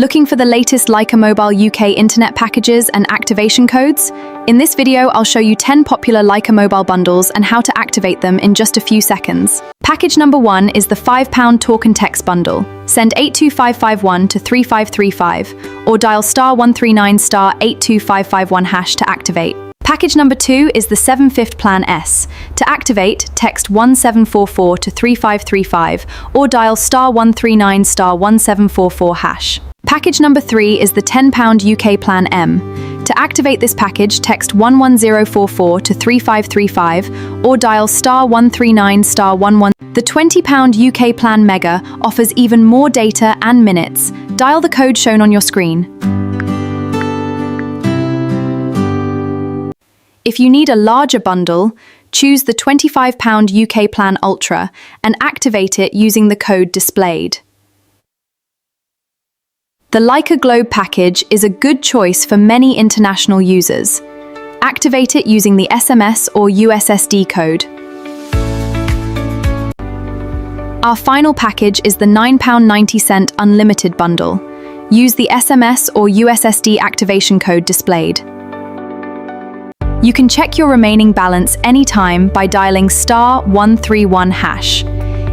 Looking for the latest Lyca Mobile UK internet packages and activation codes? In this video, I'll show you 10 popular Lyca Mobile bundles and how to activate them in just a few seconds. Package number 1 is the £5 talk and text bundle. Send 82551 to 3535 or dial *139 *82551 hash to activate. Package number 2 is the 7/5 Plan S. To activate, text 1744 to 3535 or dial *139 *1744 hash. Package number 3 is the £10 UK Plan M. To activate this package, text 11044 to 3535 or dial *139 *11. The £20 UK Plan Mega offers even more data and minutes. Dial the code shown on your screen. If you need a larger bundle, choose the £25 UK Plan Ultra and activate it using the code displayed. The Lyca Globe package is a good choice for many international users. Activate it using the SMS or USSD code. Our final package is the £9.90 Unlimited bundle. Use the SMS or USSD activation code displayed. You can check your remaining balance anytime by dialing *131 hash.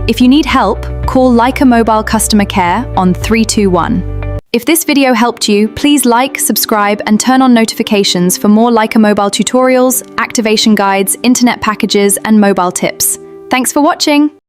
If you need help, call Lyca Mobile Customer Care on 321. If this video helped you, please like, subscribe, and turn on notifications for more Lyca Mobile tutorials, activation guides, internet packages, and mobile tips. Thanks for watching!